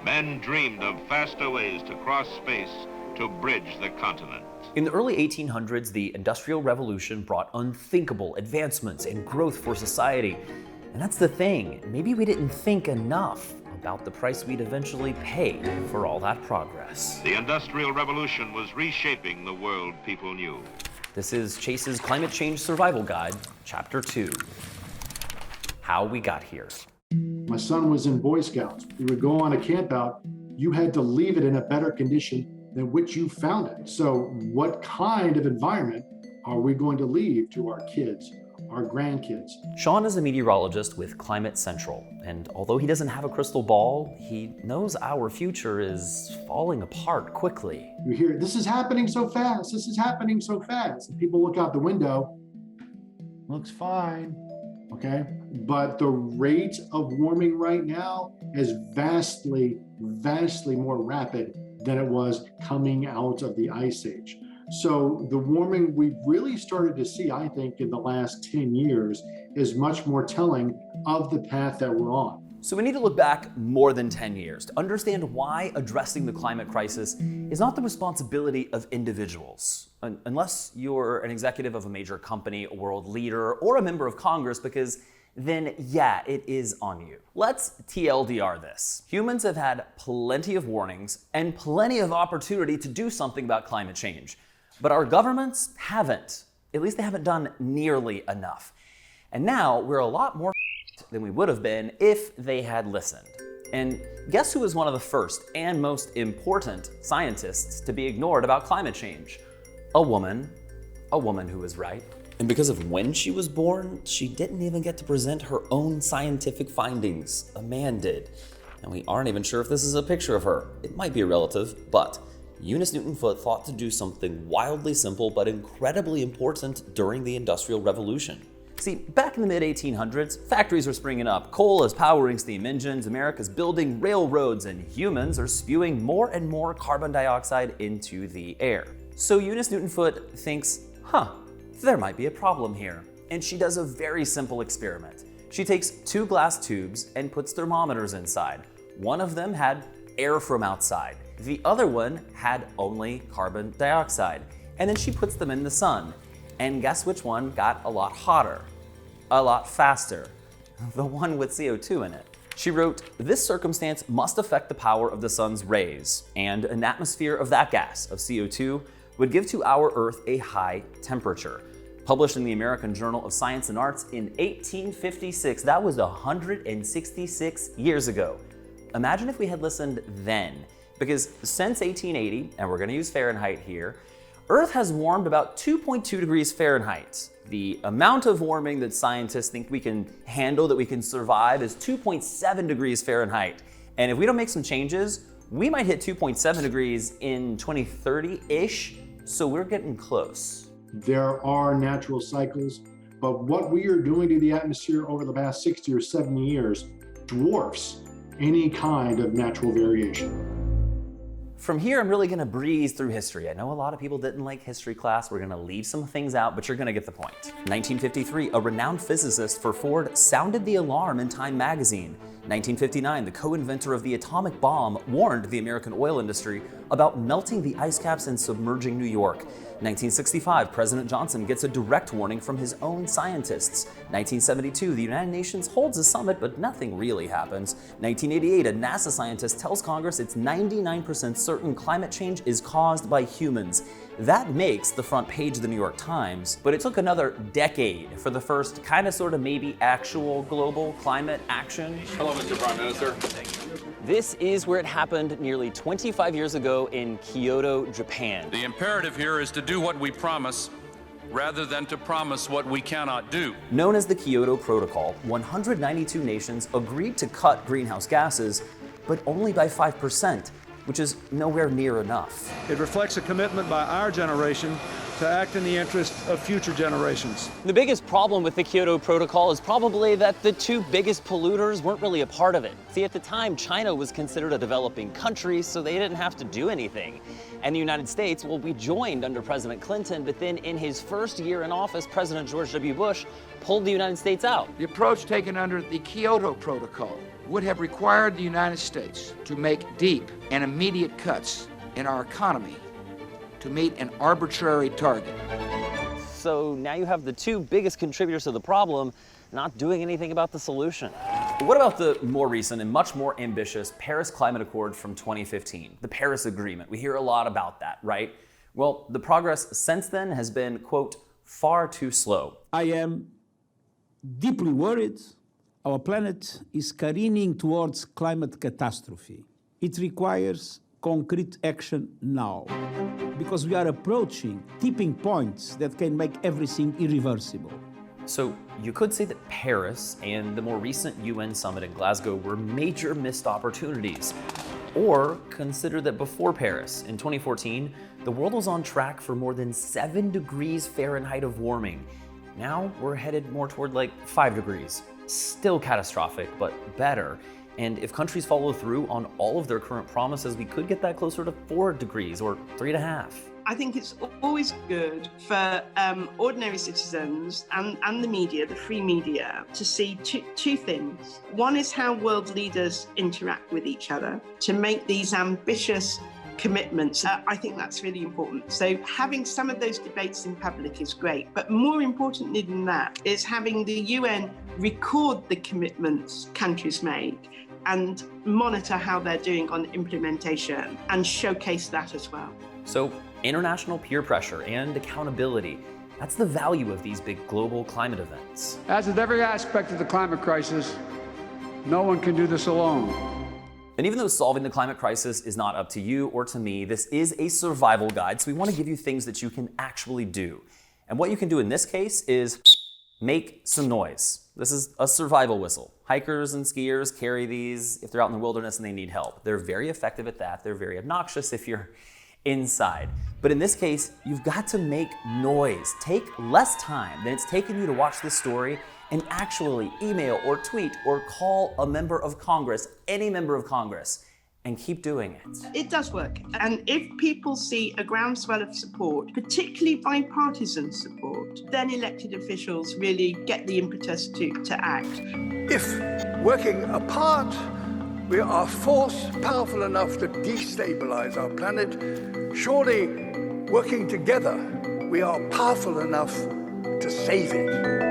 Men dreamed of faster ways to cross space to bridge the continent. In the early 1800s, the Industrial Revolution brought unthinkable advancements and growth for society. And that's the thing, maybe we didn't think enough about the price we'd eventually pay for all that progress. The Industrial Revolution was reshaping the world people knew. This is Chase's Climate Change Survival Guide, Chapter 2, How We Got Here. My son was in Boy Scouts. We would go on a camp out. You had to leave it in a better condition than which you found it. So what kind of environment are we going to leave to our kids, our grandkids? Sean is a meteorologist with Climate Central, and although he doesn't have a crystal ball, he knows our future is falling apart quickly. You hear, this is happening so fast, this is happening so fast. And people look out the window, looks fine, okay? But the rate of warming right now is vastly, vastly more rapid than it was coming out of the Ice Age. So the warming we've really started to see, I think, in the last 10 years is much more telling of the path that we're on. So we need to look back more than 10 years to understand why addressing the climate crisis is not the responsibility of individuals, unless you're an executive of a major company, a world leader, or a member of Congress, because then yeah, it is on you. Let's TLDR this. Humans have had plenty of warnings and plenty of opportunity to do something about climate change, but our governments haven't. At least they haven't done nearly enough. And now we're a lot more than we would have been if they had listened. And guess who was one of the first and most important scientists to be ignored about climate change? A woman who was right. And because of when she was born, she didn't even get to present her own scientific findings. A man did. And we aren't even sure if this is a picture of her. It might be a relative, but Eunice Newton Foote thought to do something wildly simple but incredibly important during the Industrial Revolution. See, back in the mid-1800s, factories were springing up, coal is powering steam engines, America's building railroads, and humans are spewing more and more carbon dioxide into the air. So Eunice Newton Foote thinks, there might be a problem here. And she does a very simple experiment. She takes 2 glass tubes and puts thermometers inside. One of them had air from outside. The other one had only carbon dioxide. And then she puts them in the sun. And guess which one got a lot hotter? A lot faster. The one with CO2 in it. She wrote, "This circumstance must affect the power of the sun's rays, and an atmosphere of that gas, of CO2, would give to our Earth a high temperature." Published in the American Journal of Science and Arts in 1856. That was 166 years ago. Imagine if we had listened then. Because since 1880, and we're going to use Fahrenheit here, Earth has warmed about 2.2 degrees Fahrenheit. The amount of warming that scientists think we can handle, that we can survive, is 2.7 degrees Fahrenheit. And if we don't make some changes, we might hit 2.7 degrees in 2030-ish, so we're getting close. There are natural cycles, but what we are doing to the atmosphere over the past 60 or 70 years dwarfs any kind of natural variation. From here, I'm really gonna breeze through history. I know a lot of people didn't like history class. We're gonna leave some things out, but you're gonna get the point. 1953, a renowned physicist for Ford sounded the alarm in Time magazine. 1959, the co-inventor of the atomic bomb warned the American oil industry about melting the ice caps and submerging New York. 1965, President Johnson gets a direct warning from his own scientists. 1972, the United Nations holds a summit, but nothing really happens. 1988, a NASA scientist tells Congress it's 99% certain climate change is caused by humans. That makes the front page of the New York Times, but it took another decade for the first kind of sort of maybe actual global climate action. Hello, Mr. Prime Minister. This is where it happened nearly 25 years ago in KYOTO, Japan. The imperative here is to do what we promise rather than to promise what we cannot do. Known as the KYOTO Protocol, 192 nations agreed to cut greenhouse gases, but only by 5%, which is nowhere near enough. It reflects a commitment by our generation to act in the interest of future generations. The biggest problem with the Kyoto Protocol is probably that the 2 biggest polluters weren't really a part of it. See, at the time, China was considered a developing country, so they didn't have to do anything. And the United States, well, we joined under President Clinton, but then in his first year in office, President George W. Bush pulled the United States out. The approach taken under the Kyoto Protocol would have required the United States to make deep and immediate cuts in our economy to meet an arbitrary target. So now you have the two biggest contributors to the problem not doing anything about the solution. But what about the more recent and much more ambitious Paris Climate Accord from 2015, the Paris Agreement? We hear a lot about that, right? Well, the progress since then has been, quote, far too slow. I am deeply worried. Our planet is careening towards climate catastrophe. It requires concrete action now, because we are approaching tipping points that can make everything irreversible. So you could say that Paris and the more recent UN summit in Glasgow were major missed opportunities. Or consider that before Paris, in 2014, the world was on track for more than 7 degrees Fahrenheit of warming. Now we're headed more toward like 5 degrees. Still catastrophic, but better. And if countries follow through on all of their current promises, we could get that closer to 4 degrees or 3.5. I think it's always good for ordinary citizens and the media, the free media, to see two things. One is how world leaders interact with each other to make these ambitious commitments. I think that's really important. So having some of those debates in public is great, but more importantly than that is having the UN record the commitments countries make and monitor how they're doing on implementation and showcase that as well. So international peer pressure and accountability, that's the value of these big global climate events. As with every aspect of the climate crisis, no one can do this alone. And even though solving the climate crisis is not up to you or to me, this is a survival guide, so we want to give you things that you can actually do. And what you can do in this case is make some noise. This is a survival whistle. Hikers and skiers carry these if they're out in the wilderness and they need help. They're very effective at that. They're very obnoxious if you're inside. But in this case, you've got to make noise. Take less time than it's taken you to watch this story and actually email or tweet or call a member of Congress, any member of Congress, and keep doing it. It does work. And if people see a groundswell of support, particularly bipartisan support, then elected officials really get the impetus to act. If working apart, we are force powerful enough to destabilize our planet, surely working together, we are powerful enough to save it.